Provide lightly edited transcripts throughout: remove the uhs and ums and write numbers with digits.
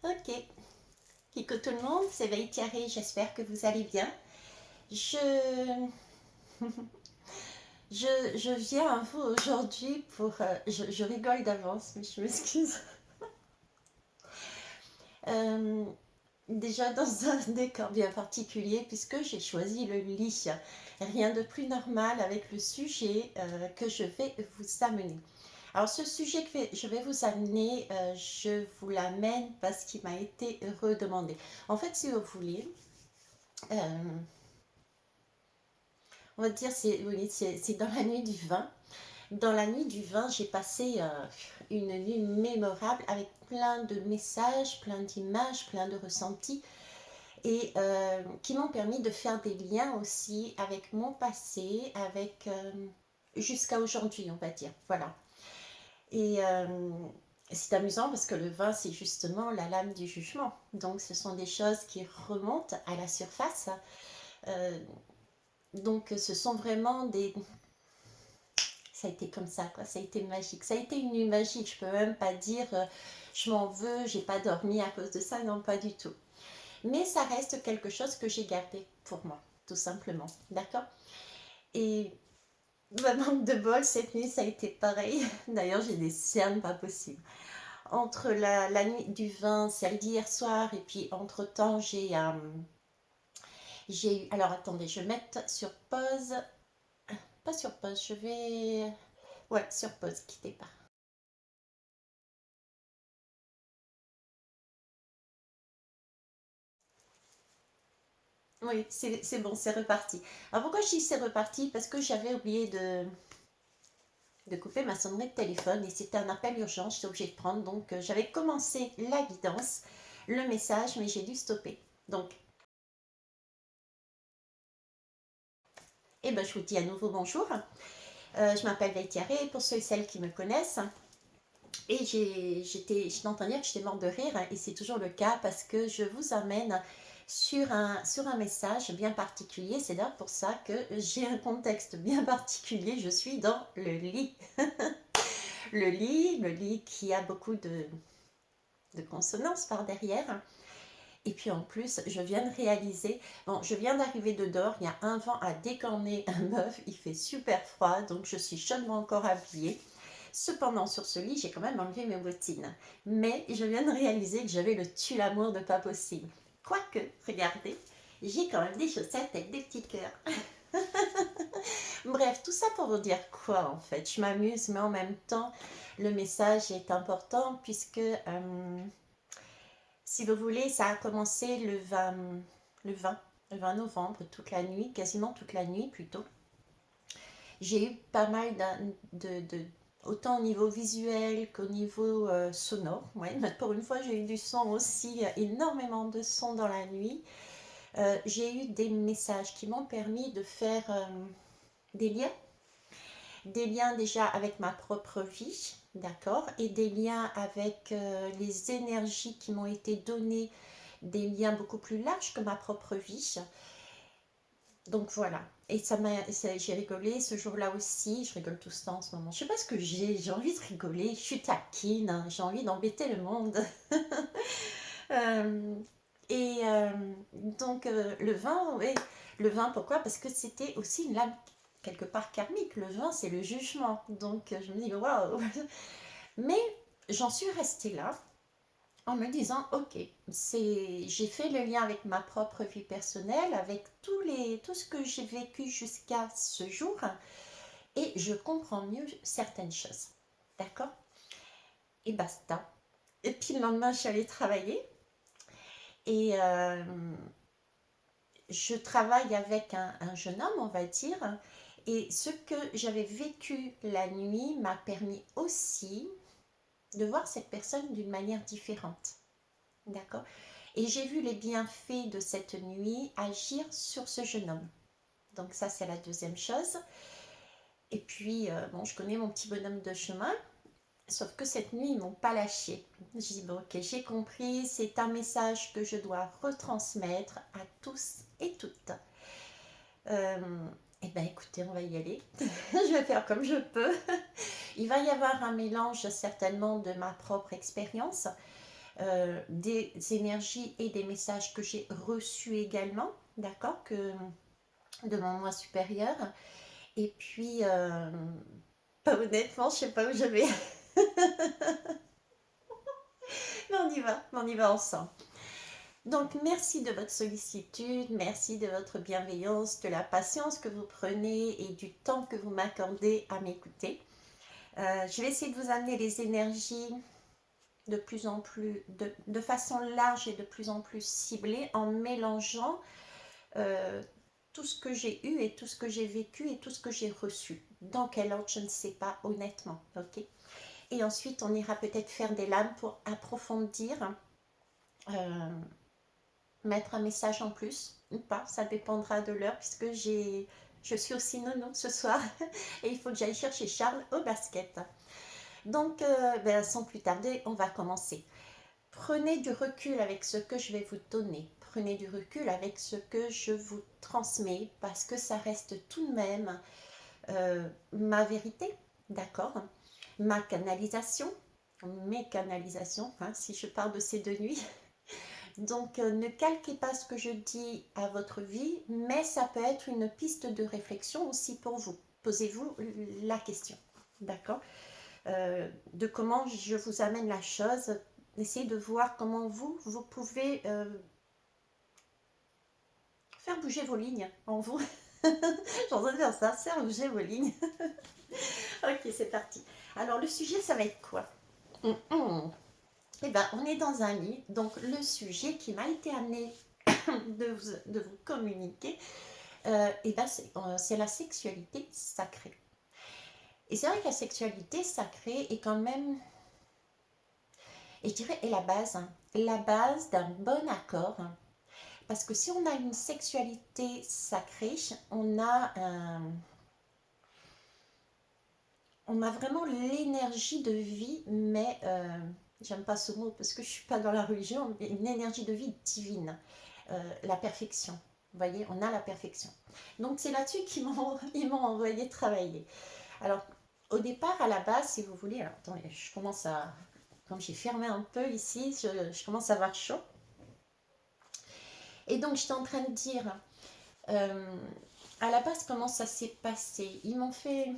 Ok, Kiko tout le monde, c'est Veille Thierry, j'espère que vous allez bien. Je, je viens à vous aujourd'hui pour... je rigole d'avance, mais je m'excuse. Euh, Déjà dans un décor bien particulier, puisque j'ai choisi le lit. Rien de plus normal avec le sujet que je vais vous amener. Alors ce sujet que je vais vous amener, je vous l'amène parce qu'il m'a été redemandé. En fait, si vous voulez, euh, on va dire, c'est oui, c'est dans la nuit du 20. Dans la nuit du 20, j'ai passé une nuit mémorable avec plein de messages, plein d'images, plein de ressentis et qui m'ont permis de faire des liens aussi avec mon passé, avec jusqu'à aujourd'hui, on va dire. Voilà. Et c'est amusant parce que le 20, c'est justement la lame du jugement. Donc, ce sont des choses qui remontent à la surface. Euh, donc, ce sont vraiment des, ça a été comme ça, quoi. Ça a été magique. Ça a été une nuit magique. Je peux même pas dire je m'en veux, j'ai pas dormi à cause de ça. Non, pas du tout. Mais ça reste quelque chose que j'ai gardé pour moi, tout simplement. D'accord. Et ma manque de bol, cette nuit, ça a été pareil. D'ailleurs, j'ai des cernes pas possibles. Entre la nuit du 20, celle d'hier soir, et puis entre-temps, j'ai eu... Alors, attendez, je vais mettre sur pause. Pas sur pause, je vais... Ouais, sur pause, quittez pas. Oui, c'est bon, c'est reparti. Alors pourquoi je dis c'est reparti? Parce que j'avais oublié de couper ma sonnerie de téléphone et c'était un appel urgent, j'étais obligée de prendre. Donc j'avais commencé la guidance, le message, mais j'ai dû stopper. Donc, eh ben, je vous dis à nouveau bonjour. Je m'appelle Veitiaré pour ceux et celles qui me connaissent. Et j'étais en train de dire que j'étais morte de rire, et c'est toujours le cas parce que je vous amène sur un message bien particulier. C'est d'ailleurs pour ça que j'ai un contexte bien particulier. Je suis dans le lit. Le lit qui a beaucoup de consonances par derrière. Et puis en plus, je viens de réaliser, bon, je viens d'arriver de dehors, il y a un vent à décorner un meuf, il fait super froid, donc je suis chaudement encore habillée. Cependant, sur ce lit, j'ai quand même enlevé mes bottines. Mais je viens de réaliser que j'avais le tue-l'amour de pas possible. Quoique, regardez, j'ai quand même des chaussettes avec des petits cœurs. Bref, tout ça pour vous dire quoi en fait? Je m'amuse, mais en même temps, le message est important puisque, si vous voulez, ça a commencé le 20, le 20 novembre, toute la nuit, quasiment toute la nuit plutôt. J'ai eu pas mal autant au niveau visuel qu'au niveau sonore. Ouais, mais pour une fois, j'ai eu du son aussi, énormément de son dans la nuit. J'ai eu des messages qui m'ont permis de faire des liens. Des liens déjà avec ma propre vie, d'accord, et des liens avec les énergies qui m'ont été données, des liens beaucoup plus larges que ma propre vie. Donc voilà. Et j'ai rigolé ce jour-là aussi. Je rigole tout ce temps en ce moment. Je sais pas ce que j'ai envie de rigoler. Je suis taquine, hein, j'ai envie d'embêter le monde. Euh, et donc le vin, oui, le vin, pourquoi? Parce que c'était aussi une lame quelque part karmique. Le vin, c'est le jugement. Donc je me dis, waouh. Mais j'en suis restée là en me disant, ok, j'ai fait le lien avec ma propre vie personnelle, avec tout ce que j'ai vécu jusqu'à ce jour, et je comprends mieux certaines choses. D'accord? Et basta. Et puis le lendemain, je suis allée travailler, et je travaille avec un jeune homme, on va dire, et ce que j'avais vécu la nuit m'a permis aussi de voir cette personne d'une manière différente. D'accord? Et j'ai vu les bienfaits de cette nuit agir sur ce jeune homme. Donc ça, c'est la deuxième chose. Et puis, bon, je connais mon petit bonhomme de chemin, sauf que cette nuit, ils m'ont pas lâché. J'ai dit, bon, ok, j'ai compris, c'est un message que je dois retransmettre à tous et toutes. Euh, eh bien, écoutez, on va y aller. Je vais faire comme je peux. Il va y avoir un mélange certainement de ma propre expérience, des énergies et des messages que j'ai reçus également, d'accord, que de mon moi supérieur. Et puis, pas honnêtement, je sais pas où je vais. Mais on y va ensemble. Donc, merci de votre sollicitude, merci de votre bienveillance, de la patience que vous prenez et du temps que vous m'accordez à m'écouter. Je vais essayer de vous amener les énergies de plus en plus, de façon large et de plus en plus ciblée, en mélangeant tout ce que j'ai eu et tout ce que j'ai vécu et tout ce que j'ai reçu. Dans quel ordre, je ne sais pas, honnêtement. Ok. Et ensuite, on ira peut-être faire des lames pour approfondir, mettre un message en plus ou pas. Ça dépendra de l'heure puisque je suis aussi nono ce soir et il faut que j'aille chercher Charles au basket. Donc, sans plus tarder, on va commencer. Prenez du recul avec ce que je vais vous donner. Prenez du recul avec ce que je vous transmets parce que ça reste tout de même ma vérité, d'accord? Ma canalisation, mes canalisations, hein, si je parle de ces 2 nuits. Donc, ne calquez pas ce que je dis à votre vie, mais ça peut être une piste de réflexion aussi pour vous. Posez-vous la question, d'accord? De comment je vous amène la chose. Essayez de voir comment vous pouvez faire bouger vos lignes en vous. J'ai envie de dire ça, faire bouger vos lignes. Ok, c'est parti. Alors, le sujet, ça va être quoi? Eh bien, on est dans un lit, donc le sujet qui m'a été amené de vous communiquer, eh ben, c'est la sexualité sacrée. Et c'est vrai que la sexualité sacrée est quand même, et je dirais, est la base d'un bon accord. Parce que si on a une sexualité sacrée, on a vraiment l'énergie de vie, mais j'aime pas ce mot parce que je suis pas dans la religion, mais une énergie de vie divine, la perfection. Vous voyez, on a la perfection. Donc c'est là-dessus ils m'ont envoyé travailler. Alors au départ, à la base, si vous voulez, alors attendez, je commence à, comme j'ai fermé un peu ici, je commence à avoir chaud. Et donc j'étais en train de dire, à la base, comment ça s'est passé? Ils m'ont fait...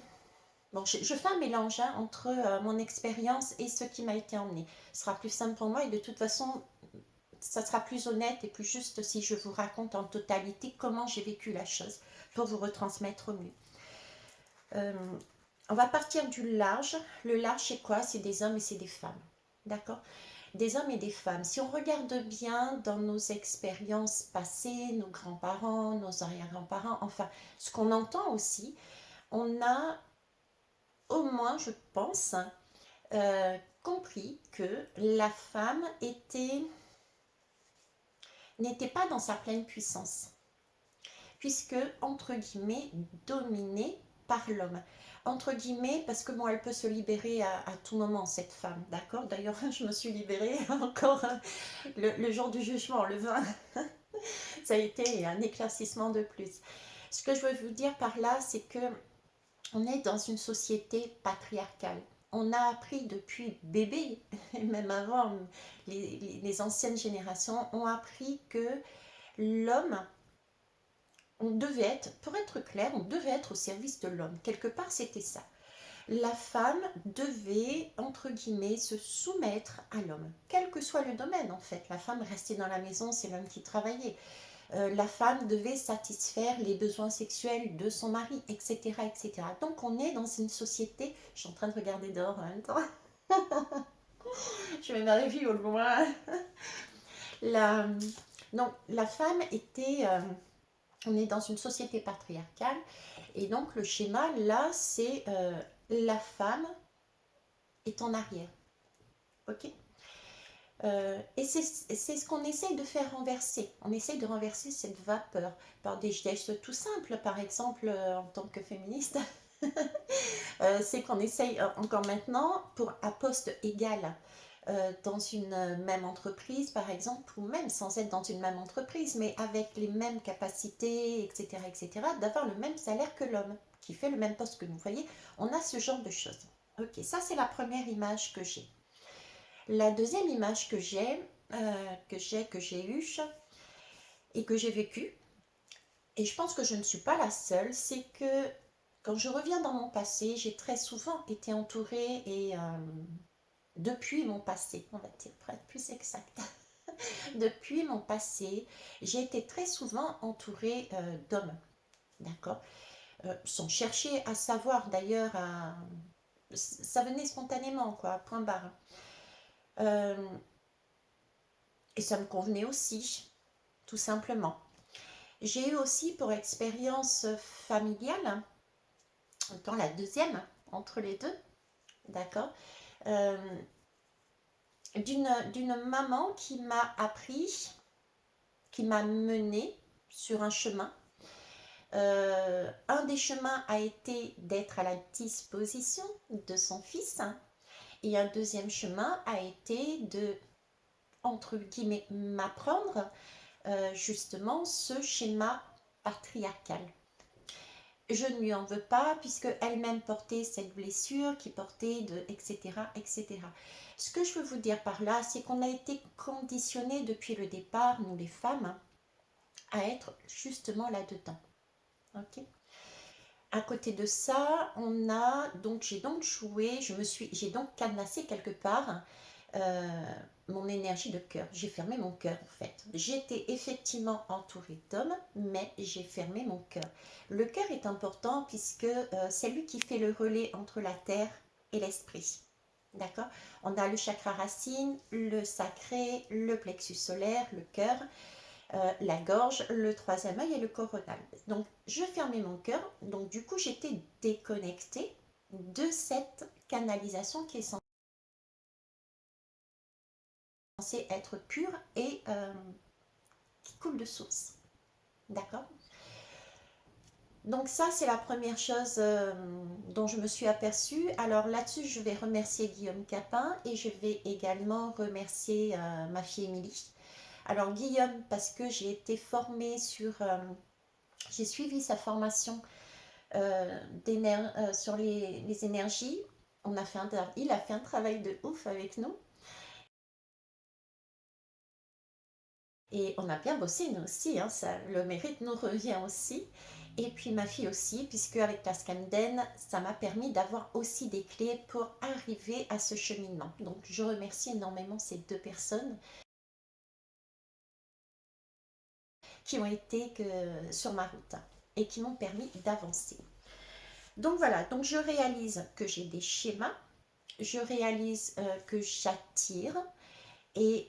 Bon, je fais un mélange hein, entre mon expérience et ce qui m'a été emmené. Ce sera plus simple pour moi et de toute façon, ça sera plus honnête et plus juste si je vous raconte en totalité comment j'ai vécu la chose pour vous retransmettre au mieux. On va partir du large. Le large, c'est quoi? C'est des hommes et c'est des femmes. D'accord? Des hommes et des femmes. Si on regarde bien dans nos expériences passées, nos grands-parents, nos arrière-grands-parents, enfin, ce qu'on entend aussi, on a au moins, je pense, compris que la femme n'était pas dans sa pleine puissance, puisque, entre guillemets, dominée par l'homme. Entre guillemets, parce que bon, elle peut se libérer à tout moment, cette femme, d'accord? D'ailleurs, je me suis libérée encore le jour du jugement, le 20. Ça a été un éclaircissement de plus. Ce que je veux vous dire par là, c'est que on est dans une société patriarcale. On a appris depuis bébé, et même avant, les anciennes générations ont appris que l'homme, on devait être, pour être clair, on devait être au service de l'homme. Quelque part, c'était ça. La femme devait, entre guillemets, se soumettre à l'homme, quel que soit le domaine en fait. La femme restait dans la maison, c'est l'homme qui travaillait. La femme devait satisfaire les besoins sexuels de son mari, etc., etc. Donc on est dans une société, je suis en train de regarder dehors en même temps, je mets ma revue au loin. La, donc la femme était, on est dans une société patriarcale, et donc le schéma là, c'est la femme est en arrière, ok. Et c'est ce qu'on essaye de faire renverser. On essaye de renverser cette vapeur par des gestes tout simples, par exemple, en tant que féministe, c'est qu'on essaye encore maintenant, pour à poste égal, dans une même entreprise, par exemple, ou même sans être dans une même entreprise, mais avec les mêmes capacités, etc., d'avoir le même salaire que l'homme, qui fait le même poste que nous. Vous voyez, on a ce genre de choses. Ok, ça c'est la première image que j'ai. La deuxième image que j'ai eue et que j'ai vécue, et je pense que je ne suis pas la seule, c'est que quand je reviens dans mon passé, j'ai très souvent été entourée depuis mon passé, on va dire, pour être plus exact. Depuis mon passé, j'ai été très souvent entourée d'hommes, d'accord, sans chercher à savoir d'ailleurs, ça venait spontanément, quoi, point barre. Euh, et ça me convenait aussi, tout simplement. J'ai eu aussi pour expérience familiale, dans la deuxième, entre les deux, d'accord, euh, d'une maman qui m'a appris, qui m'a menée sur un chemin. Un des chemins a été d'être à la disposition de son fils, hein, et un deuxième chemin a été de, entre guillemets, m'apprendre justement ce schéma patriarcal. Je ne lui en veux pas puisque elle-même portait cette blessure qui portait de etc etc. Ce que je veux vous dire par là, c'est qu'on a été conditionnés depuis le départ, nous les femmes, à être justement là-dedans. Ok. À côté de ça, j'ai donc joué, j'ai donc cadenassé quelque part euh, mon énergie de cœur. J'ai fermé mon cœur en fait. J'étais effectivement entourée d'hommes, mais j'ai fermé mon cœur. Le cœur est important puisque c'est lui qui fait le relais entre la terre et l'esprit. D'accord. On a le chakra racine, le sacré, le plexus solaire, le cœur, la gorge, le troisième œil et le coronal. Donc, je fermais mon cœur. Donc, du coup, j'étais déconnectée de cette canalisation qui est censée être pure et qui coule de source. D'accord. Donc ça, c'est la première chose dont je me suis aperçue. Alors là-dessus, je vais remercier Guillaume Capin et je vais également remercier ma fille Émilie. Alors Guillaume, parce que j'ai été formée j'ai suivi sa formation sur les énergies. Il a fait un travail de ouf avec nous. Et on a bien bossé nous aussi, hein, le mérite nous revient aussi. Et puis ma fille aussi, puisque avec la Scamden, ça m'a permis d'avoir aussi des clés pour arriver à ce cheminement. Donc je remercie énormément ces deux personnes qui ont été sur ma route et qui m'ont permis d'avancer. Donc voilà, donc je réalise que j'ai des schémas, je réalise que j'attire et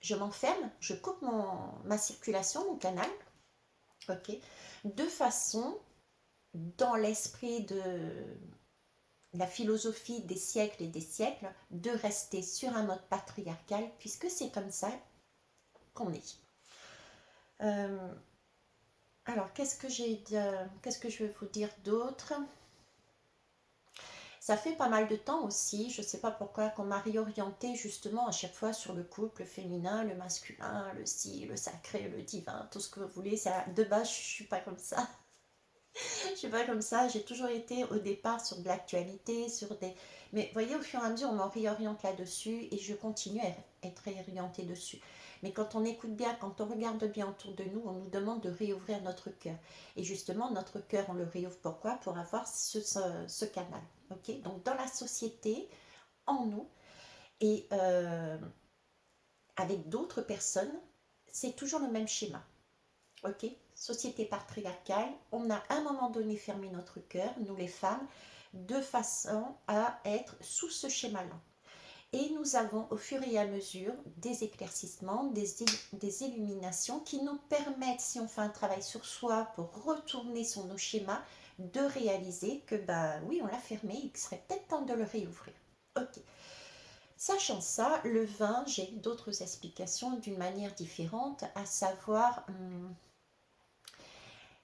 je m'enferme, je coupe ma circulation, mon canal, ok, de façon, dans l'esprit de la philosophie des siècles et des siècles, de rester sur un mode patriarcal, puisque c'est comme ça qu'on est. Alors, qu'est-ce que je vais vous dire d'autre? Ça fait pas mal de temps aussi, je ne sais pas pourquoi, qu'on m'a réorientée justement à chaque fois sur le couple, le féminin, le masculin, le si, le sacré, le divin, tout ce que vous voulez. De base, je ne suis pas comme ça. Je suis pas comme ça, j'ai toujours été au départ sur de l'actualité, Mais vous voyez, au fur et à mesure, on me réoriente là-dessus et je continue à être réorientée dessus. Mais quand on écoute bien, quand on regarde bien autour de nous, on nous demande de réouvrir notre cœur. Et justement, notre cœur, on le réouvre pourquoi? Pour avoir ce canal. Ok. Donc, dans la société, en nous, et avec d'autres personnes, c'est toujours le même schéma. Ok, société patriarcale, on a à un moment donné fermé notre cœur, nous les femmes, de façon à être sous ce schéma-là. Et nous avons au fur et à mesure des éclaircissements, des illuminations qui nous permettent, si on fait un travail sur soi pour retourner sur nos schémas, de réaliser que ben oui, on l'a fermé, il serait peut-être temps de le réouvrir. Ok. Sachant ça, le vin, j'ai d'autres explications d'une manière différente, à savoir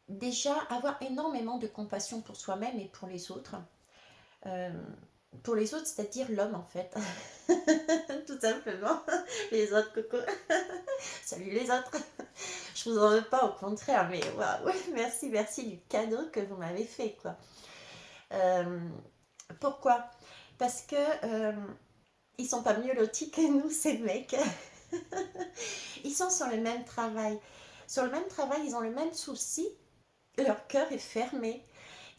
déjà avoir énormément de compassion pour soi-même et pour les autres. Euh, pour les autres, c'est-à-dire l'homme en fait. Tout simplement. Les autres, coucou. Salut les autres. Je vous en veux pas, au contraire, mais waouh, merci, merci du cadeau que vous m'avez fait, quoi. Pourquoi? parce que ils sont pas mieux lotis que nous, ces mecs. Ils sont sur le même travail. Sur le même travail, ils ont le même souci. Leur cœur est fermé.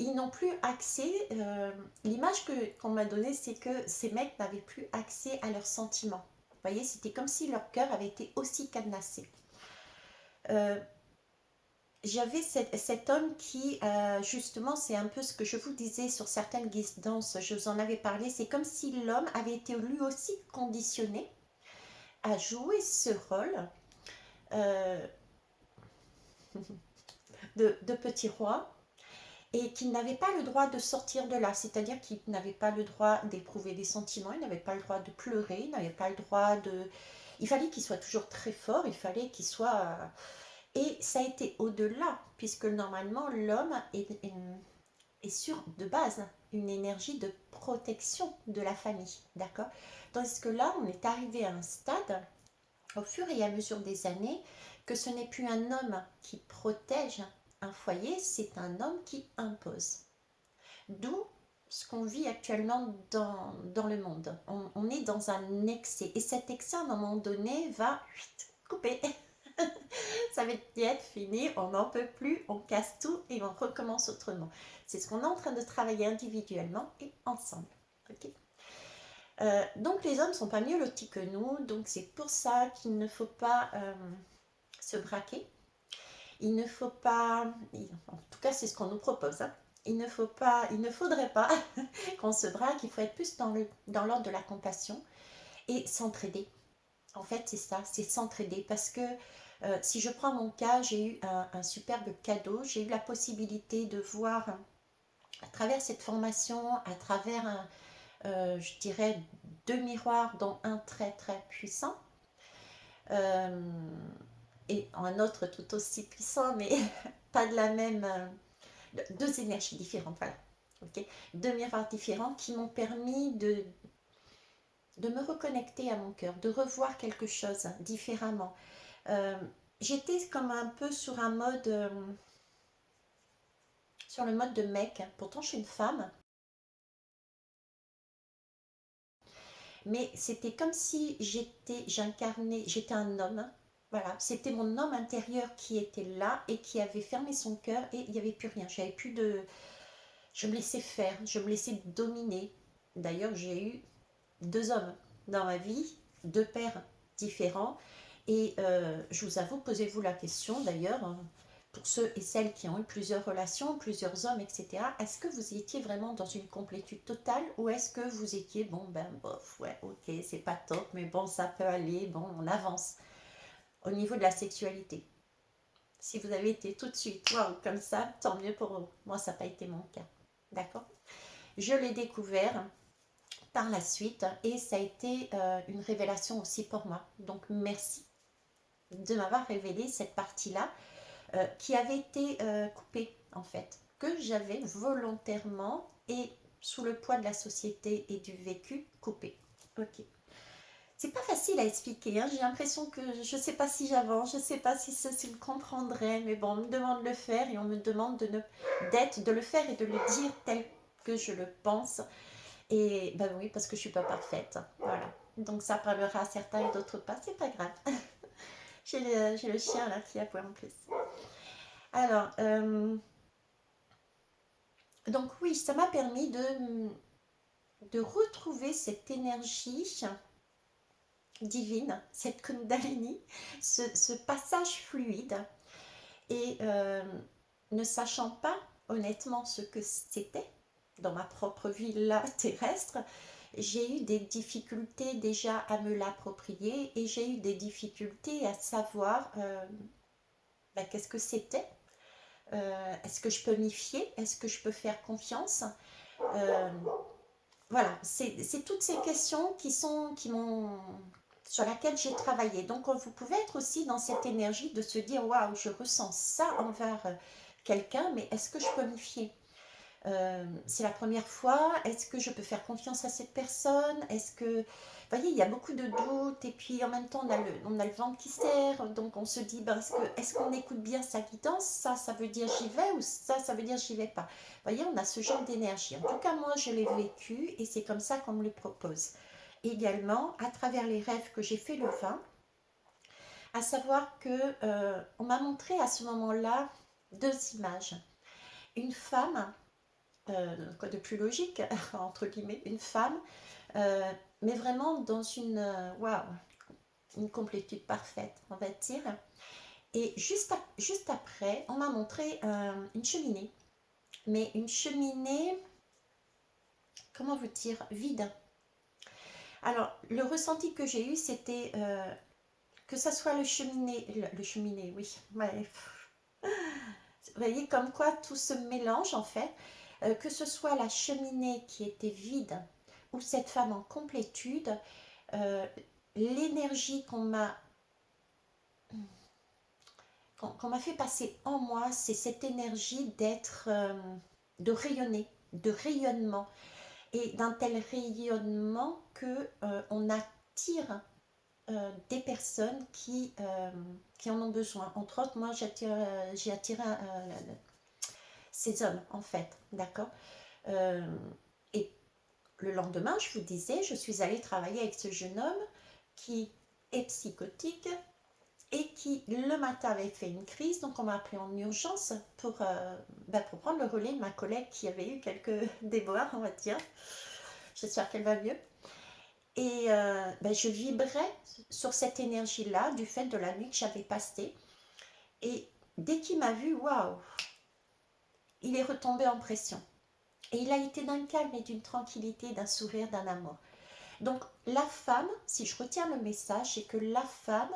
Ils n'ont plus accès. L'image qu'on m'a donnée, c'est que ces mecs n'avaient plus accès à leurs sentiments. Vous voyez, c'était comme si leur cœur avait été aussi cadenassé. J'avais cet homme qui, justement, c'est un peu ce que je vous disais sur certaines guidances, je vous en avais parlé, c'est comme si l'homme avait été lui aussi conditionné à jouer ce rôle euh, de petit roi et qu'il n'avait pas le droit de sortir de là, c'est-à-dire qu'il n'avait pas le droit d'éprouver des sentiments, il n'avait pas le droit de pleurer, il n'avait pas le droit de... Il fallait qu'il soit toujours très fort, il fallait qu'il soit... Et ça a été au-delà, puisque normalement l'homme est sur, de base, une énergie de protection de la famille, d'accord? Tandis que là, on est arrivé à un stade, au fur et à mesure des années, que ce n'est plus un homme qui protège un foyer, c'est un homme qui impose. D'où ce qu'on vit actuellement dans le monde. On est dans un excès, et cet excès, à un moment donné, va couper. Ça va être fini, on n'en peut plus, on casse tout et on recommence autrement. C'est ce qu'on est en train de travailler individuellement et ensemble. Okay, donc les hommes ne sont pas mieux lotis que nous, donc c'est pour ça qu'il ne faut pas se braquer. Il ne faut pas, en tout cas c'est ce qu'on nous propose, hein. Il ne faudrait pas qu'on se braque, il faut être plus dans l'ordre de la compassion et s'entraider. En fait, c'est ça, c'est s'entraider. Parce que si je prends mon cas, j'ai eu un superbe cadeau. J'ai eu la possibilité de voir à travers cette formation, à travers, je dirais, 2 miroirs, dont un très très puissant. Euh, et un autre tout aussi puissant, mais pas de la même... 2 énergies différentes, voilà. Okay, 2 miroirs différents qui m'ont permis de me reconnecter à mon cœur, de revoir quelque chose différemment. J'étais comme un peu sur un mode, sur le mode de mec. Pourtant, je suis une femme, mais c'était comme si j'étais un homme. Voilà, c'était mon homme intérieur qui était là et qui avait fermé son cœur et il n'y avait plus rien. J'avais plus de, je me laissais faire, je me laissais dominer. D'ailleurs, j'ai eu 2 hommes dans ma vie, 2 pères différents. Et je vous avoue, posez-vous la question d'ailleurs, hein, pour ceux et celles qui ont eu plusieurs relations, plusieurs hommes, etc. Est-ce que vous étiez vraiment dans une complétude totale ou est-ce que vous étiez, bon ben bof, ouais, ok, c'est pas top, mais bon, ça peut aller, bon, on avance. Au niveau de la sexualité, si vous avez été tout de suite, waouh, comme ça, tant mieux pour vous. Moi, ça n'a pas été mon cas. D'accord? Je l'ai découvert par la suite et ça a été une révélation aussi pour moi. Donc, merci de m'avoir révélé cette partie-là qui avait été coupée en fait, que j'avais volontairement et sous le poids de la société et du vécu coupée. Ok. C'est pas facile à expliquer, hein. J'ai l'impression que je sais pas si j'avance, je sais pas si ceci le comprendrait, mais bon, on me demande de le faire et on me demande de le faire et de le dire tel que je le pense. Et ben oui, parce que je suis pas parfaite. Voilà. Donc ça parlera à certains et d'autres pas, c'est pas grave. J'ai le chien là qui aboie en plus. Alors, donc oui, ça m'a permis de retrouver cette énergie divine, cette kundalini, ce passage fluide. Et ne sachant pas honnêtement ce que c'était dans ma propre vie là terrestre, j'ai eu des difficultés déjà à me l'approprier et j'ai eu des difficultés à savoir qu'est-ce que c'était. Est-ce que je peux m'y fier? Est-ce que je peux faire confiance? euh, Voilà, c'est toutes ces questions sur laquelle j'ai travaillé. Donc, vous pouvez être aussi dans cette énergie de se dire, waouh, je ressens ça envers quelqu'un, mais est-ce que je peux m'y fier? C'est la première fois, est-ce que je peux faire confiance à cette personne? Est-ce que... Vous voyez, il y a beaucoup de doutes et puis en même temps on a le ventre qui serre, donc on se dit, ben, est-ce qu'on écoute bien sa guidance? Ça veut dire j'y vais ou ça veut dire j'y vais pas. Vous voyez, on a ce genre d'énergie. En tout cas, moi, je l'ai vécu et c'est comme ça qu'on me le propose. Également, à travers les rêves que j'ai fait le 20, à savoir que on m'a montré à ce moment-là 2 images. Une femme, quoi de plus logique, entre guillemets, une femme, euh, mais vraiment dans une, waouh, une complétude parfaite, on va dire. Et juste après, on m'a montré une cheminée, mais une cheminée, comment vous dire, vide. Alors, le ressenti que j'ai eu, c'était que ça soit le cheminée, oui, ouais. Vous voyez, comme quoi tout se mélange en fait, que ce soit la cheminée qui était vide ou cette femme en complétude, euh, l'énergie qu'on m'a fait passer en moi, c'est cette énergie d'être, de rayonner, de rayonnement, et d'un tel rayonnement que on attire des personnes qui en ont besoin. Entre autres, moi j'ai attiré ces hommes en fait, d'accord. Euh, et le lendemain, je vous disais, je suis allée travailler avec ce jeune homme qui est psychotique et qui le matin avait fait une crise, donc on m'a appelé en urgence pour prendre le relais de ma collègue qui avait eu quelques déboires, on va dire. J'espère qu'elle va mieux. Et je vibrais sur cette énergie-là du fait de la nuit que j'avais passée. Et dès qu'il m'a vu, waouh, il est retombé en pression. Et il a été d'un calme et d'une tranquillité, d'un sourire, d'un amour. Donc la femme, si je retiens le message, c'est que la femme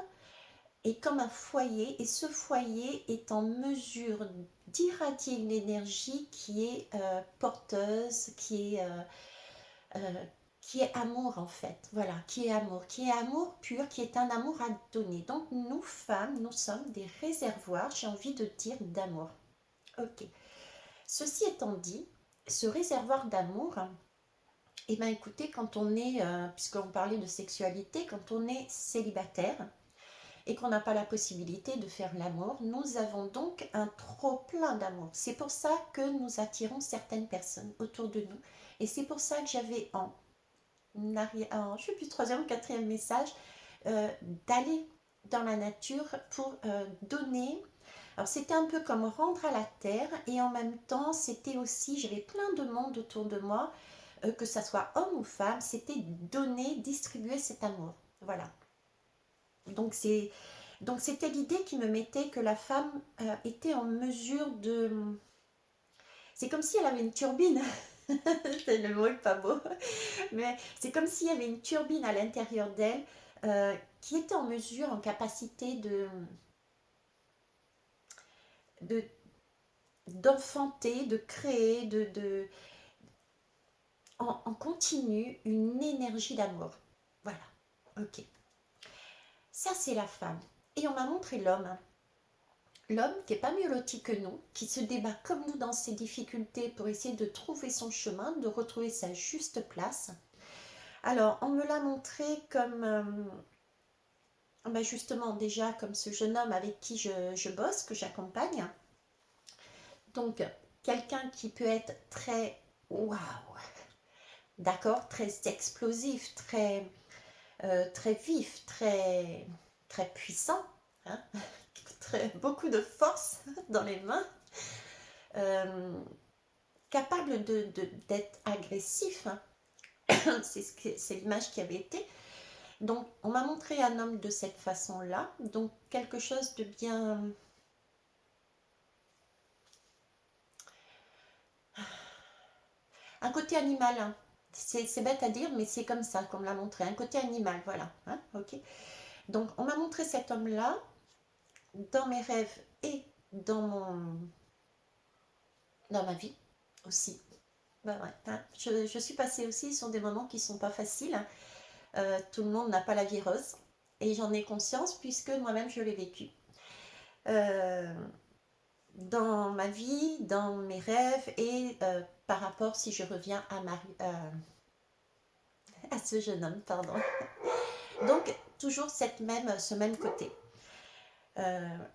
est comme un foyer et ce foyer est en mesure d'irradier une énergie qui est porteuse, qui est amour en fait, voilà, qui est amour pur, qui est un amour à donner. Donc nous femmes, nous sommes des réservoirs, j'ai envie de dire, d'amour. Ok. Ceci étant dit, ce réservoir d'amour, eh bien écoutez, quand on est, puisqu'on parlait de sexualité, quand on est célibataire et qu'on n'a pas la possibilité de faire l'amour, nous avons donc un trop plein d'amour. C'est pour ça que nous attirons certaines personnes autour de nous. Et c'est pour ça que j'avais je ne sais plus, troisième ou quatrième message, d'aller dans la nature pour donner. Alors c'était un peu comme rendre à la terre et en même temps c'était aussi, j'avais plein de monde autour de moi, que ça soit homme ou femme, c'était donner, distribuer cet amour. Voilà. Donc c'était l'idée qui me mettait que la femme était en mesure de... C'est comme si elle avait une turbine. Le mot est pas beau. Mais c'est comme s'il y avait une turbine à l'intérieur d'elle qui était en mesure, en capacité de d'enfanter, de créer, en continu une énergie d'amour. Voilà, ok. Ça, c'est la femme. Et on m'a montré l'homme. L'homme qui n'est pas mieux loti que nous, qui se débat comme nous dans ses difficultés pour essayer de trouver son chemin, de retrouver sa juste place. Alors, on me l'a montré comme, justement, déjà comme ce jeune homme avec qui je bosse, que j'accompagne. Donc, quelqu'un qui peut être très waouh, d'accord, très explosif, très vif, très puissant, hein, beaucoup de force dans les mains, euh, capable d'être agressif, hein. C'est l'image qui avait été. Donc, on m'a montré un homme de cette façon-là, donc quelque chose de bien... Un côté animal, hein. C'est bête à dire, mais c'est comme ça qu'on me l'a montré, un côté animal, voilà, hein, ok. Donc, on m'a montré cet homme-là dans mes rêves et dans ma vie aussi. Ouais, hein. Je suis passée aussi sur des moments qui ne sont pas faciles, hein. Tout le monde n'a pas la vie rose. Et j'en ai conscience puisque moi-même je l'ai vécu. Euh, dans ma vie, dans mes rêves et par rapport, si je reviens à ce jeune homme, pardon. Donc, toujours ce même côté.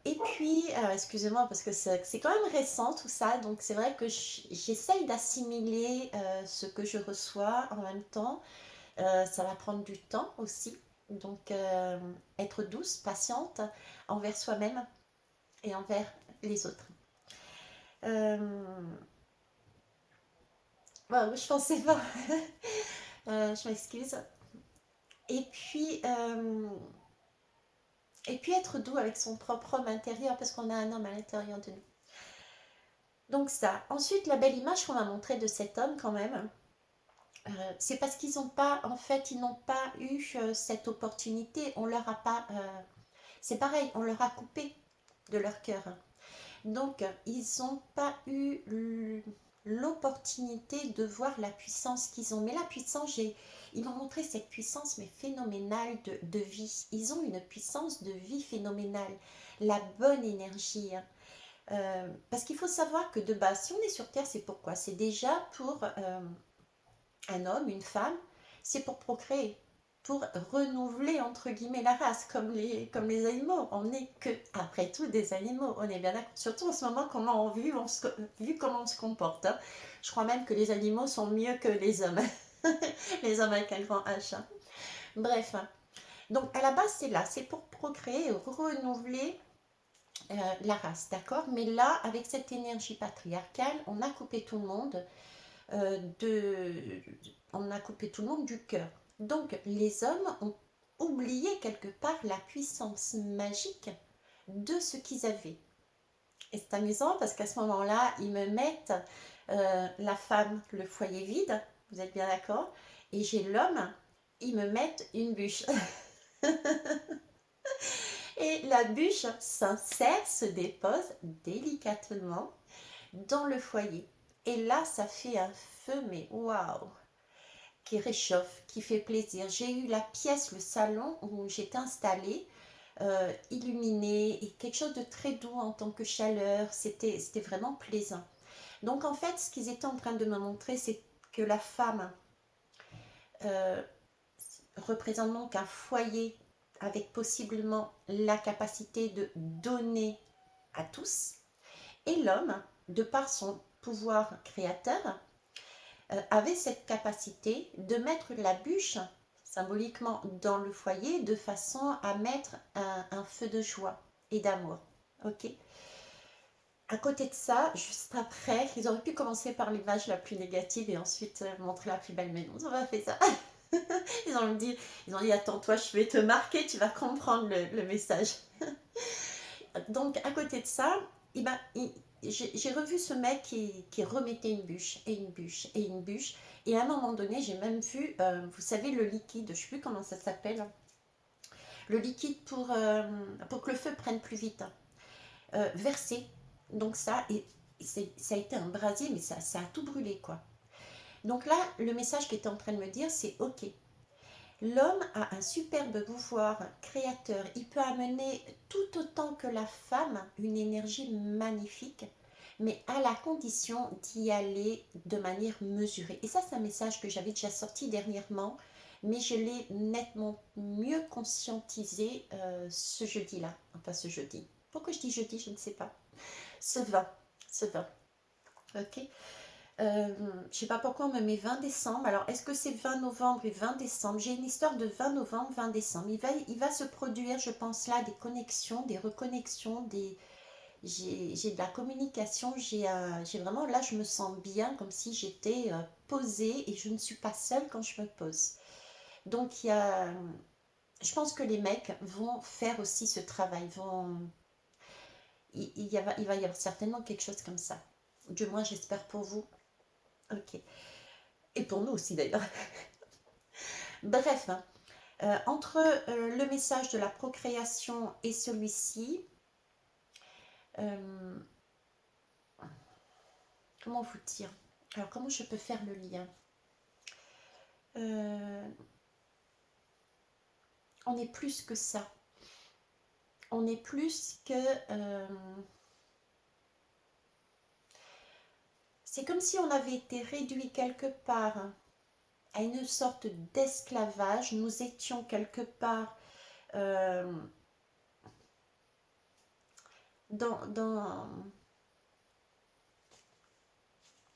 Et puis, excusez-moi parce que c'est quand même récent tout ça, donc c'est vrai que j'essaye d'assimiler ce que je reçois en même temps. Ça va prendre du temps aussi, donc être douce, patiente envers soi-même et envers les autres. Bon, je pensais pas, je m'excuse. Et puis, euh, et puis être doux avec son propre homme intérieur parce qu'on a un homme à l'intérieur de nous. Donc ça. Ensuite, la belle image qu'on m'a montrée de cet homme quand même, c'est parce qu'ils n'ont pas, en fait, ils n'ont pas eu cette opportunité. On leur a pas, c'est pareil, on leur a coupé de leur cœur. Donc, ils n'ont pas eu l'opportunité de voir la puissance qu'ils ont. Mais la puissance, ils m'ont montré cette puissance, mais phénoménale de vie. Ils ont une puissance de vie phénoménale. La bonne énergie, hein. Parce qu'il faut savoir que de base, si on est sur Terre, c'est pourquoi? C'est déjà pour un homme, une femme, c'est pour procréer, pour renouveler entre guillemets la race, comme les animaux. On n'est que, après tout, des animaux, on est bien d'accord. Surtout en ce moment, vu comment on se comporte, hein. Je crois même que les animaux sont mieux que les hommes, les hommes avec un grand H, hein. Bref, donc à la base, c'est là, c'est pour procréer, renouveler la race, d'accord? Mais là, avec cette énergie patriarcale, de, on a coupé tout le monde du cœur. Donc, les hommes ont oublié quelque part la puissance magique de ce qu'ils avaient. Et c'est amusant parce qu'à ce moment-là, ils me mettent la femme, le foyer vide, vous êtes bien d'accord? Et j'ai l'homme, ils me mettent une bûche. Et la bûche s'insère, se dépose délicatement dans le foyer. Et là, ça fait un feu, mais waouh, qui réchauffe, qui fait plaisir. J'ai eu la pièce, le salon où j'étais installée, illuminé et quelque chose de très doux en tant que chaleur. C'était vraiment plaisant. Donc en fait, ce qu'ils étaient en train de me montrer, c'est que la femme euh, représente donc un foyer avec possiblement la capacité de donner à tous. Et l'homme, de par son pouvoir créateur, avait cette capacité de mettre la bûche symboliquement dans le foyer de façon à mettre un feu de joie et d'amour. Ok. À côté de ça, juste après, ils auraient pu commencer par l'image la plus négative et ensuite montrer la plus belle, mais non, ils n'ont pas fait ça. Ils ont dit attends, toi, je vais te marquer, tu vas comprendre le message. Donc, à côté de ça, eh ben, j'ai revu ce mec qui remettait une bûche et une bûche et une bûche. Et à un moment donné, j'ai même vu, vous savez, le liquide, je ne sais plus comment ça s'appelle, le liquide pour que le feu prenne plus vite, versé. Donc ça, ça a été un brasier, mais ça a tout brûlé, quoi. Donc là, le message qui était en train de me dire, c'est ok. L'homme a un superbe pouvoir créateur. Il peut amener tout autant que la femme une énergie magnifique, mais à la condition d'y aller de manière mesurée. Et ça, c'est un message que j'avais déjà sorti dernièrement, mais je l'ai nettement mieux conscientisé ce jeudi-là. Enfin, ce jeudi. Pourquoi je dis jeudi, je ne sais pas. Ce 20. Ce 20. Ok. Je sais pas pourquoi on me met 20 décembre. Alors, est-ce que c'est 20 novembre et 20 décembre? J'ai une histoire de 20 novembre, 20 décembre. Il va se produire, je pense, là, des connexions, des reconnexions, j'ai de la communication. J'ai vraiment, là, je me sens bien, comme si j'étais posée et je ne suis pas seule quand je me pose. Donc, je pense que les mecs vont faire aussi ce travail. Il va y avoir certainement quelque chose comme ça. Du moins, j'espère pour vous. Ok. Et pour nous aussi d'ailleurs. Bref, entre le message de la procréation et celui-ci, euh, comment vous dire? Alors, comment je peux faire le lien? Euh, on est plus que ça. On est plus que... C'est comme si on avait été réduit quelque part à une sorte d'esclavage. Nous étions quelque part euh, dans je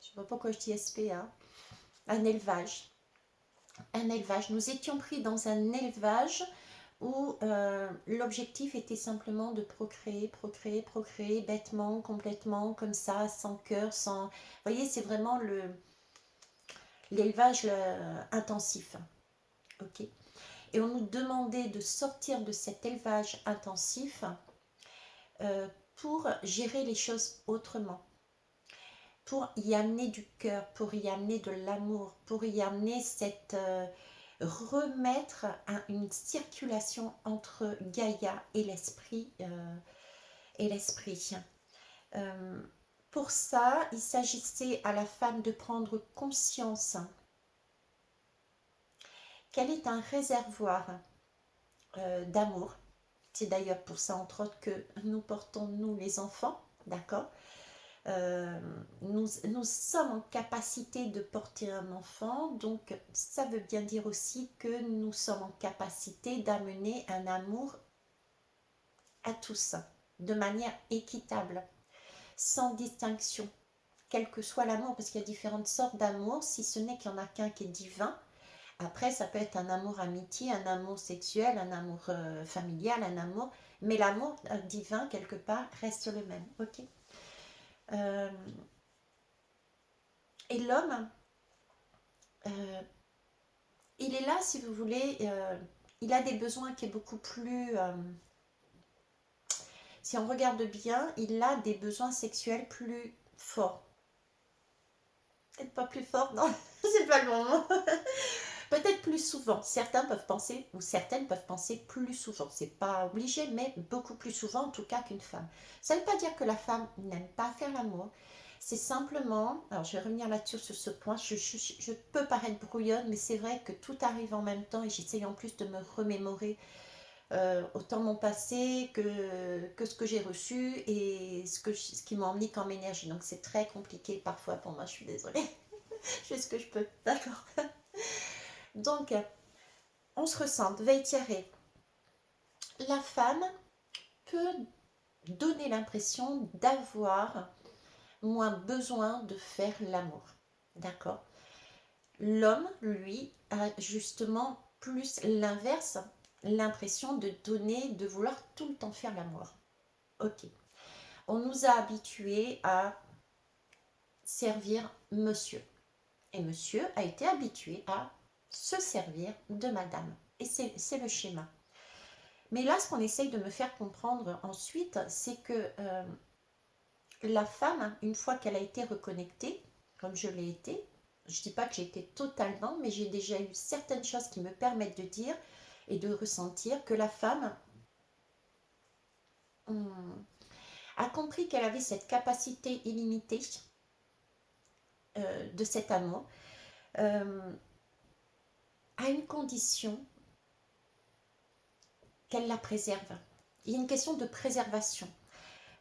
ne sais pas pourquoi je dis SPA, un élevage. Un élevage. Nous étions pris dans un élevage où l'objectif était simplement de procréer, procréer, procréer, bêtement, complètement, comme ça, sans cœur, sans... Vous voyez, c'est vraiment l'élevage intensif. Ok. Et on nous demandait de sortir de cet élevage intensif pour gérer les choses autrement, pour y amener du cœur, pour y amener de l'amour, pour y amener cette... remettre une circulation entre Gaïa et l'esprit. Euh, pour ça, il s'agissait à la femme de prendre conscience qu'elle est un réservoir d'amour. C'est d'ailleurs pour ça, entre autres, que nous portons, nous les enfants, d'accord. Nous sommes en capacité de porter un enfant, donc ça veut bien dire aussi que nous sommes en capacité d'amener un amour à tous, de manière équitable, sans distinction, quel que soit l'amour, parce qu'il y a différentes sortes d'amour, si ce n'est qu'il n'y en a qu'un qui est divin. Après, ça peut être un amour amitié, un amour sexuel, un amour familial, un amour, mais l'amour divin, quelque part, reste le même, ok. Euh, et l'homme, il est là, si vous voulez, il a des besoins qui est beaucoup plus... si on regarde bien, il a des besoins sexuels plus forts. Peut-être pas plus forts, non, c'est pas le bon mot. Peut-être plus souvent. Certains peuvent penser, ou certaines peuvent penser plus souvent. C'est pas obligé, mais beaucoup plus souvent en tout cas qu'une femme. Ça ne veut pas dire que la femme n'aime pas faire l'amour. C'est simplement, alors je vais revenir là-dessus sur ce point, je peux paraître brouillonne, mais c'est vrai que tout arrive en même temps et j'essaye en plus de me remémorer autant mon passé que ce que j'ai reçu et ce qui m'emmené comme énergie. Donc c'est très compliqué parfois pour moi, je suis désolée. Je fais ce que je peux, d'accord. Donc, on se ressent, veille tirée. La femme peut donner l'impression d'avoir moins besoin de faire l'amour. D'accord. L'homme, lui, a justement plus l'inverse, l'impression de donner, de vouloir tout le temps faire l'amour. Ok. On nous a habitués à servir monsieur. Et monsieur a été habitué à se servir de madame. Et c'est le schéma. Mais là, ce qu'on essaye de me faire comprendre ensuite, c'est que la femme, une fois qu'elle a été reconnectée, comme je l'ai été, je ne dis pas que j'ai été totalement, mais j'ai déjà eu certaines choses qui me permettent de dire et de ressentir que la femme a compris qu'elle avait cette capacité illimitée de cet amour à une condition qu'elle la préserve. Il y a une question de préservation.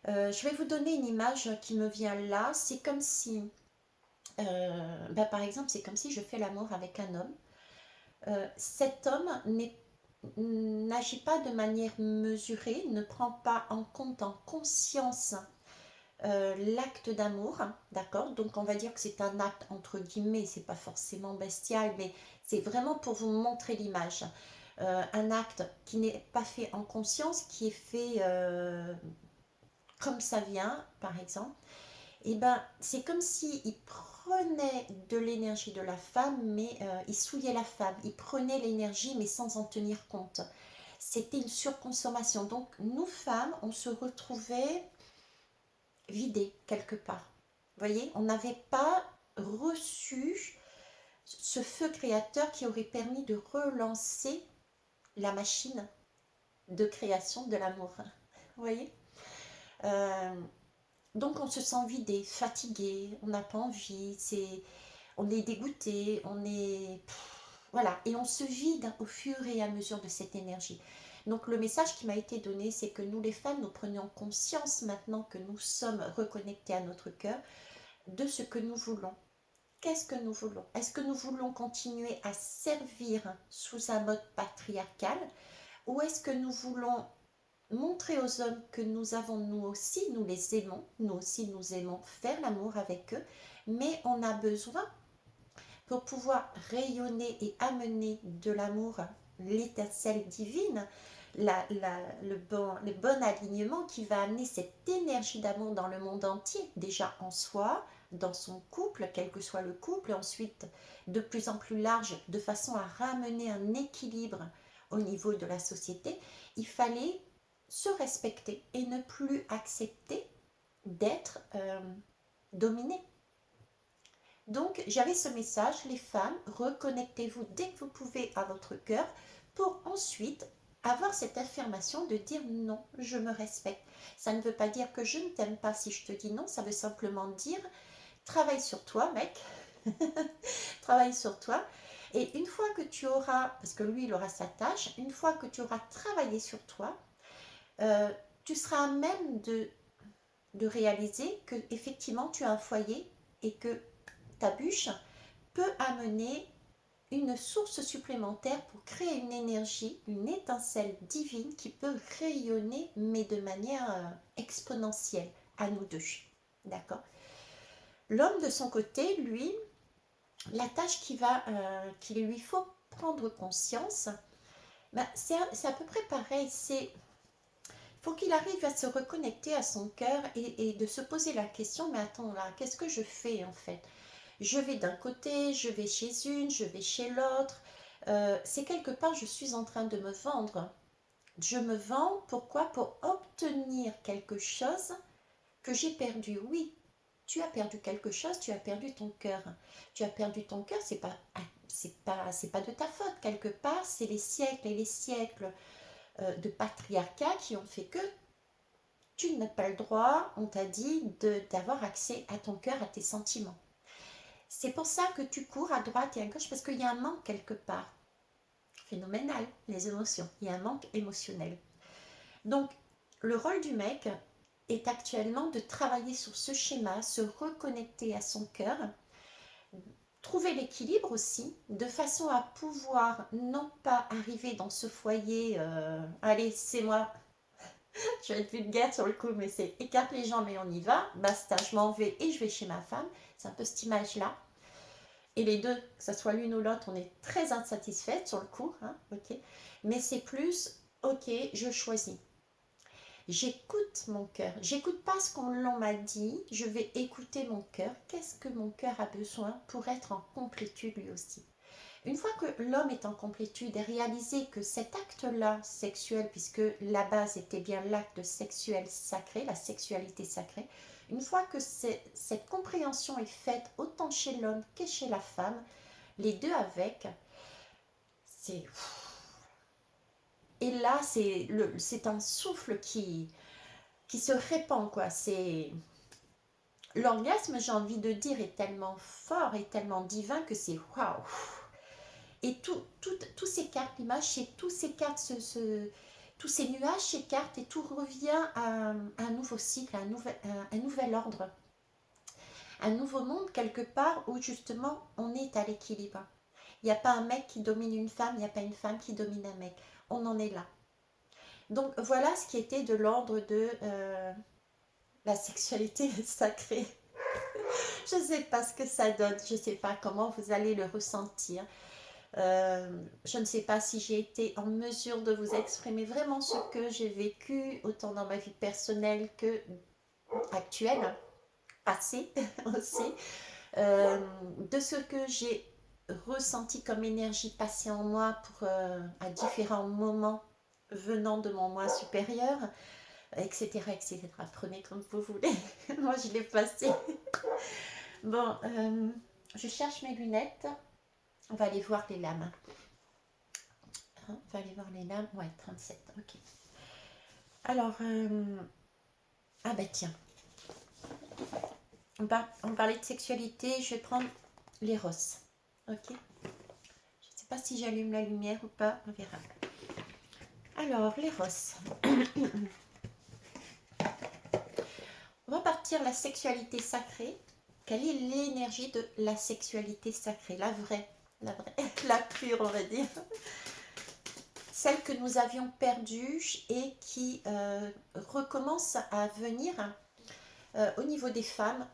Je vais vous donner une image qui me vient là. C'est comme si, par exemple, c'est comme si je fais l'amour avec un homme. Cet homme n'agit pas de manière mesurée, ne prend pas en compte, en conscience, l'acte d'amour, d'accord. Donc on va dire que c'est un acte entre guillemets, c'est pas forcément bestial, mais c'est vraiment pour vous montrer l'image. Un acte qui n'est pas fait en conscience, qui est fait comme ça vient, par exemple. Et ben c'est comme si il prenait de l'énergie de la femme, mais il souillait la femme, il prenait l'énergie, mais sans en tenir compte. C'était une surconsommation. Donc nous femmes, on se retrouvait vidées quelque part. Vous voyez, on n'avait pas reçu ce feu créateur qui aurait permis de relancer la machine de création de l'amour. Vous voyez. Donc on se sent vidé, fatigué, on n'a pas envie, on est dégoûté, on est... Voilà, et on se vide au fur et à mesure de cette énergie. Donc le message qui m'a été donné, c'est que nous les femmes, nous prenions conscience maintenant que nous sommes reconnectés à notre cœur, de ce que nous voulons. Qu'est-ce que nous voulons? Est-ce que nous voulons continuer à servir sous un mode patriarcal, ou est-ce que nous voulons montrer aux hommes que nous avons, nous aussi, nous les aimons, nous aussi nous aimons faire l'amour avec eux, mais on a besoin, pour pouvoir rayonner et amener de l'amour, l'étincelle divine, le bon alignement qui va amener cette énergie d'amour dans le monde entier, déjà en soi, dans son couple, quel que soit le couple, ensuite de plus en plus large, de façon à ramener un équilibre au niveau de la société. Il fallait se respecter et ne plus accepter d'être dominé. Donc, j'avais ce message, les femmes, reconnectez-vous dès que vous pouvez à votre cœur pour ensuite avoir cette affirmation de dire non, je me respecte. Ça ne veut pas dire que je ne t'aime pas si je te dis non, ça veut simplement dire travaille sur toi, mec, travaille sur toi. Et une fois que tu auras, parce que lui, il aura sa tâche, une fois que tu auras travaillé sur toi, tu seras à même de réaliser que effectivement tu as un foyer et que ta bûche peut amener une source supplémentaire pour créer une énergie, une étincelle divine qui peut rayonner, mais de manière exponentielle à nous deux. D'accord? L'homme de son côté, lui, la tâche qu'il lui faut prendre conscience, ben, c'est à peu près pareil. Il faut qu'il arrive à se reconnecter à son cœur et de se poser la question, mais attends là, qu'est-ce que je fais en fait? Je vais d'un côté, je vais chez une, je vais chez l'autre. C'est quelque part, je suis en train de me vendre. Je me vends, pourquoi? Pour obtenir quelque chose que j'ai perdu. Oui, tu as perdu quelque chose, tu as perdu ton cœur. Tu as perdu ton cœur, c'est pas de ta faute. Quelque part, c'est les siècles et les siècles de patriarcat qui ont fait que tu n'as pas le droit, on t'a dit, d'avoir accès à ton cœur, à tes sentiments. C'est pour ça que tu cours à droite et à gauche, parce qu'il y a un manque quelque part. Phénoménal, les émotions. Il y a un manque émotionnel. Donc, le rôle du mec est actuellement de travailler sur ce schéma, se reconnecter à son cœur, trouver l'équilibre aussi, de façon à pouvoir non pas arriver dans ce foyer, allez, c'est moi, je vais être vulgaire sur le coup, mais c'est écarte les jambes et on y va, basta, je m'en vais et je vais chez ma femme. C'est un peu cette image-là. Et les deux, que ce soit l'une ou l'autre, on est très insatisfaite sur le coup, hein, ok. Mais c'est plus, ok, je choisis. J'écoute mon cœur. J'écoute pas ce qu'on m'a dit. Je vais écouter mon cœur. Qu'est-ce que mon cœur a besoin pour être en complétude lui aussi? Une fois que l'homme est en complétude et réalisé que cet acte-là sexuel, puisque la base était bien l'acte sexuel sacré, la sexualité sacrée, une fois que cette compréhension est faite autant chez l'homme que chez la femme, les deux avec, c'est... Et là, c'est un souffle qui se répand, quoi. C'est... L'orgasme, j'ai envie de dire, est tellement fort et tellement divin que c'est waouh. Et tout s'écarte, l'image, c'est tout s'écarte, tous ces nuages s'écartent et tout revient à un nouveau cycle, à un nouvel ordre, un nouveau monde quelque part où justement on est à l'équilibre. Il n'y a pas un mec qui domine une femme, il n'y a pas une femme qui domine un mec. On en est là. Donc voilà ce qui était de l'ordre de la sexualité sacrée. Je ne sais pas ce que ça donne, je ne sais pas comment vous allez le ressentir. Je ne sais pas si j'ai été en mesure de vous exprimer vraiment ce que j'ai vécu, autant dans ma vie personnelle que actuelle, passée aussi, de ce que j'ai ressenti comme énergie passée en moi à différents moments venant de mon moi supérieur, etc., etc. Prenez comme vous voulez. Moi, je l'ai passé. Bon, je cherche mes lunettes. On va aller voir les lames. On va aller voir les lames. Ouais, 37. Ok. Alors, ah ben tiens. On parlait de sexualité. Je vais prendre l'éros. Ok. Je ne sais pas si j'allume la lumière ou pas. On verra. Alors, l'éros. On va partir la sexualité sacrée. quelle est l'énergie de la sexualité sacrée, la vraie, la pure, on va dire. Celle que nous avions perdue et qui recommence à venir au niveau des femmes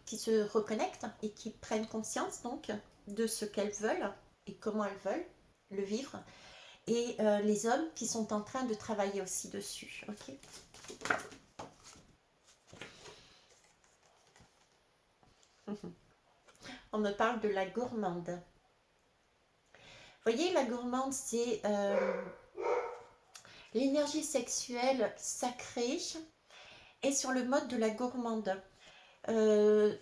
qui se reconnectent et qui prennent conscience donc de ce qu'elles veulent et comment elles veulent le vivre. Et les hommes qui sont en train de travailler aussi dessus. Ok. On me parle de la gourmande. Vous voyez, la gourmande, c'est l'énergie sexuelle sacrée et sur le mode de la gourmande.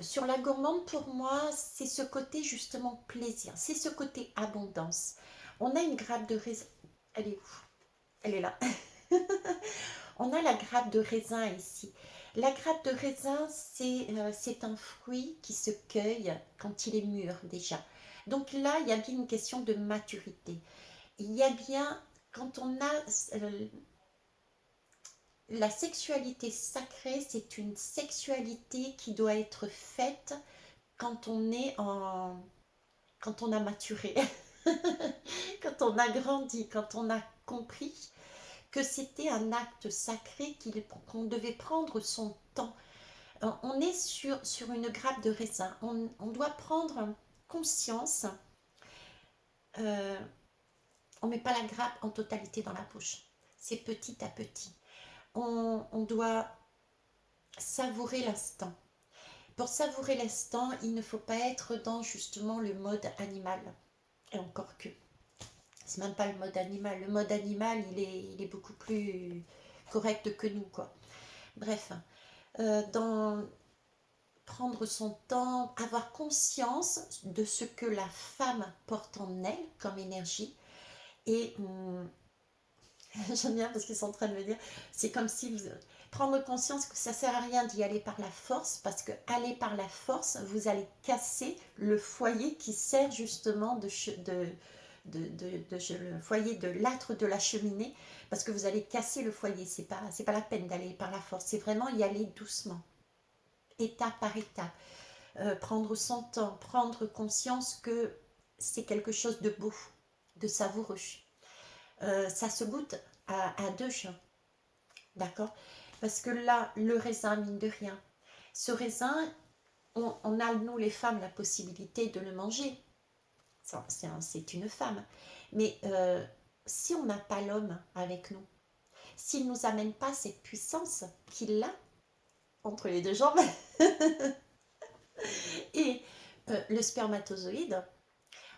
Sur la gourmande, pour moi, c'est ce côté justement plaisir, c'est ce côté abondance. On a une grappe de raisin. Elle est où? Elle est là. On a la grappe de raisin ici. La grappe de raisin, c'est un fruit qui se cueille quand il est mûr déjà. Donc là, il y a bien une question de maturité. Il y a bien, quand on a la sexualité sacrée, c'est une sexualité qui doit être faite quand on est en... quand on a maturé, quand on a grandi, quand on a compris que c'était un acte sacré qu'on devait prendre son temps. On est sur une grappe de raisin. On doit prendre conscience. On ne met pas la grappe en totalité dans la bouche. C'est petit à petit. On doit savourer l'instant. Pour savourer l'instant, il ne faut pas être dans justement le mode animal. Et encore que. C'est même pas le mode animal. Le mode animal, il est beaucoup plus correct que nous, quoi. Bref, dans prendre son temps, avoir conscience de ce que la femme porte en elle comme énergie. Et j'aime bien parce qu'ils sont en train de me dire, c'est comme si vous prendre conscience que ça sert à rien d'y aller par la force, parce que aller par la force, vous allez casser le foyer qui sert justement le foyer de l'âtre de la cheminée, parce que vous allez casser le foyer. C'est pas la peine d'aller par la force, c'est vraiment y aller doucement, étape par étape, prendre son temps, prendre conscience que c'est quelque chose de beau, de savoureux. Ça se goûte à deux, d'accord? Parce que là, le raisin, mine de rien, ce raisin, on a, nous les femmes, la possibilité de le manger. C'est une femme. Mais si on n'a pas l'homme avec nous, s'il ne nous amène pas cette puissance qu'il a entre les deux jambes et le spermatozoïde,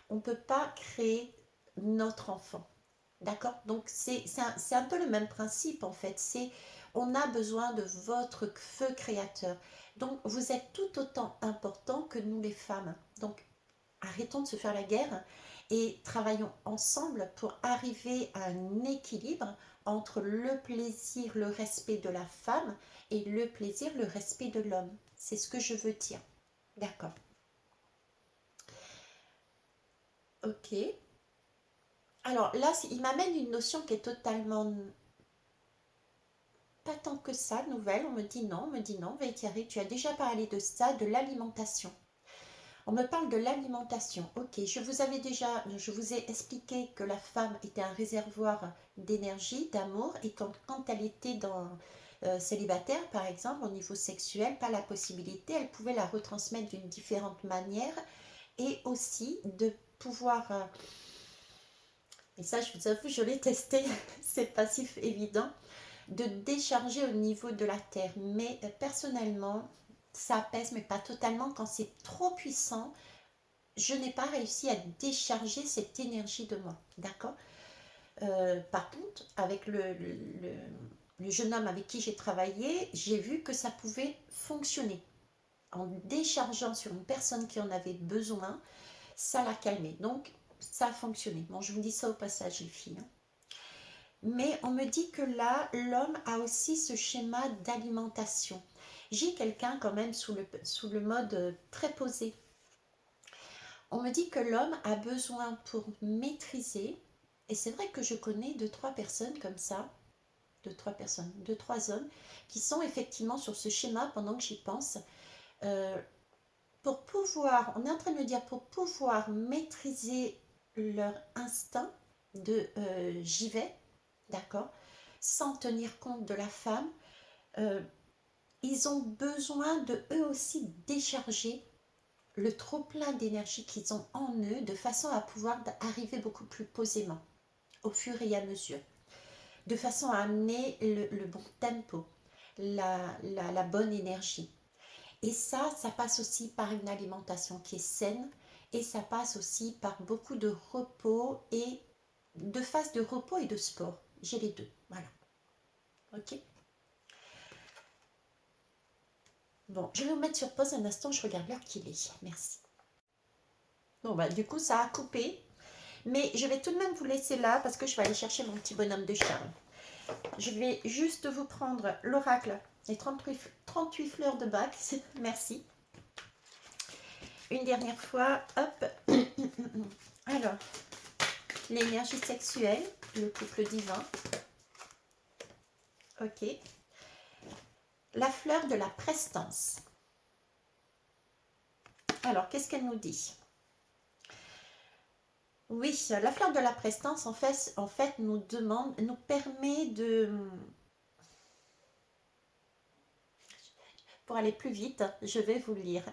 on ne peut pas créer notre enfant. D'accord? Donc c'est un peu le même principe en fait. On a besoin de votre feu créateur. Donc vous êtes tout autant important que nous les femmes. Donc arrêtons de se faire la guerre et travaillons ensemble pour arriver à un équilibre entre le plaisir, le respect de la femme et le plaisir, le respect de l'homme. C'est ce que je veux dire. D'accord. Ok. Alors là, il m'amène une notion qui est totalement pas tant que ça, nouvelle. On me dit non, Vaitiari, tu as déjà parlé de ça, de l'alimentation. On me parle de l'alimentation. Ok, je vous ai expliqué que la femme était un réservoir d'énergie, d'amour, et quand elle était célibataire, par exemple, au niveau sexuel, pas la possibilité, elle pouvait la retransmettre d'une différente manière, et aussi de pouvoir, et ça je vous avoue, je l'ai testé, c'est pas si évident, de décharger au niveau de la terre. Mais personnellement, ça apaise, mais pas totalement. Quand c'est trop puissant, je n'ai pas réussi à décharger cette énergie de moi. D'accord. Par contre, avec le jeune homme avec qui j'ai travaillé, j'ai vu que ça pouvait fonctionner. En déchargeant sur une personne qui en avait besoin, ça l'a calmé. Donc, ça a fonctionné. Bon, je vous dis ça au passage, les filles. Mais on me dit que là, l'homme a aussi ce schéma d'alimentation. J'ai quelqu'un quand même sous le mode très posé. On me dit que l'homme a besoin pour maîtriser, et c'est vrai que je connais 2-3 personnes comme ça, 2-3 hommes, qui sont effectivement sur ce schéma pendant que j'y pense. pour pouvoir, on est en train de me dire, pour pouvoir maîtriser leur instinct de j'y vais, d'accord, sans tenir compte de la femme, euh, ils ont besoin de eux aussi décharger le trop-plein d'énergie qu'ils ont en eux de façon à pouvoir arriver beaucoup plus posément au fur et à mesure, de façon à amener le bon tempo, la bonne énergie. Et ça passe aussi par une alimentation qui est saine et ça passe aussi par beaucoup de repos et de phases de repos et de sport. J'ai les deux, voilà. Ok. Bon, je vais vous mettre sur pause un instant, je regarde l'heure qu'il est. Merci. Bon, bah, du coup, ça a coupé. Mais je vais tout de même vous laisser là parce que je vais aller chercher mon petit bonhomme de charme. Je vais juste vous prendre l'oracle, les 38 fleurs de Bach. Merci. Une dernière fois, hop. Alors, l'énergie sexuelle, le couple divin. Ok. La fleur de la prestance. Alors, qu'est-ce qu'elle nous dit? Oui, la fleur de la prestance, en fait nous permet de... Pour aller plus vite, je vais vous le lire.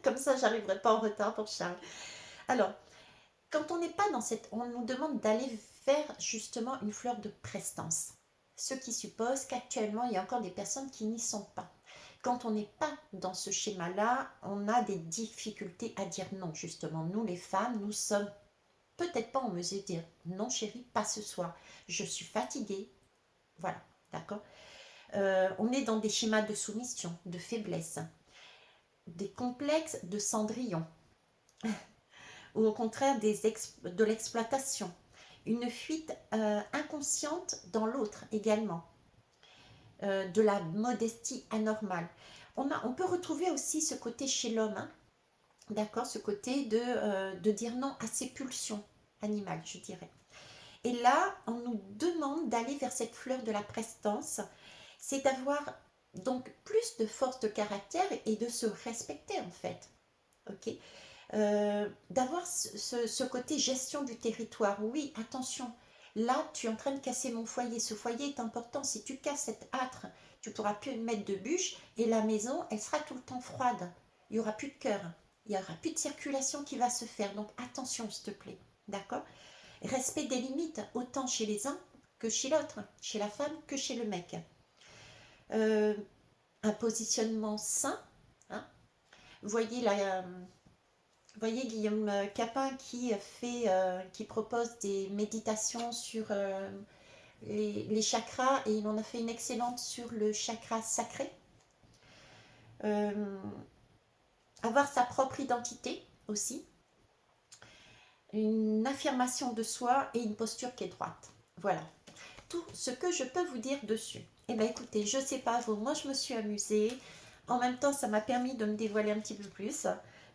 Comme ça, j'arriverai pas en retard pour Charles. Alors, quand on n'est pas dans cette... On nous demande d'aller vers justement une fleur de prestance. Ce qui suppose qu'actuellement, il y a encore des personnes qui n'y sont pas. Quand on n'est pas dans ce schéma-là, on a des difficultés à dire non, justement. Nous, les femmes, nous sommes peut-être pas en mesure de dire non, chérie, pas ce soir. Je suis fatiguée. Voilà, d'accord. On est dans des schémas de soumission, de faiblesse, des complexes de Cendrillon, ou au contraire de l'exploitation, une fuite inconsciente dans l'autre également, de la modestie anormale. On peut retrouver aussi ce côté chez l'homme, hein, d'accord, ce côté de dire non à ses pulsions animales, je dirais. Et là, on nous demande d'aller vers cette fleur de la prestance, c'est d'avoir donc plus de force de caractère et de se respecter en fait. Ok, d'avoir ce côté gestion du territoire. Oui, attention, là tu es en train de casser mon foyer. Ce foyer est important. Si tu casses cet âtre, tu ne pourras plus mettre de bûche et la maison, elle sera tout le temps froide. Il n'y aura plus de cœur. Il n'y aura plus de circulation qui va se faire. Donc attention, s'il te plaît. D'accord? Respect des limites, autant chez les uns que chez l'autre, chez la femme que chez le mec. Un positionnement sain. Hein. Voyez Guillaume Capin qui propose des méditations sur les chakras et il en a fait une excellente sur le chakra sacré. Avoir sa propre identité aussi. Une affirmation de soi et une posture qui est droite. Voilà. Tout ce que je peux vous dire dessus. Eh bien écoutez, je sais pas vous, moi je me suis amusée. En même temps, ça m'a permis de me dévoiler un petit peu plus.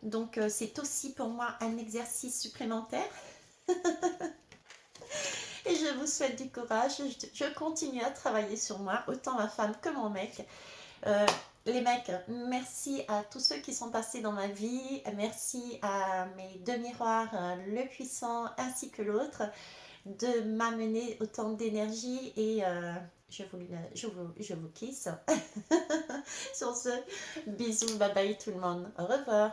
Donc c'est aussi pour moi un exercice supplémentaire. Et je vous souhaite du courage. Je continue à travailler sur moi, autant ma femme que mon mec. Les mecs, merci à tous ceux qui sont passés dans ma vie. Merci à mes deux miroirs, le puissant ainsi que l'autre, de m'amener autant d'énergie et je vous kiss. Sur ce, bisous, bye bye tout le monde. Au revoir.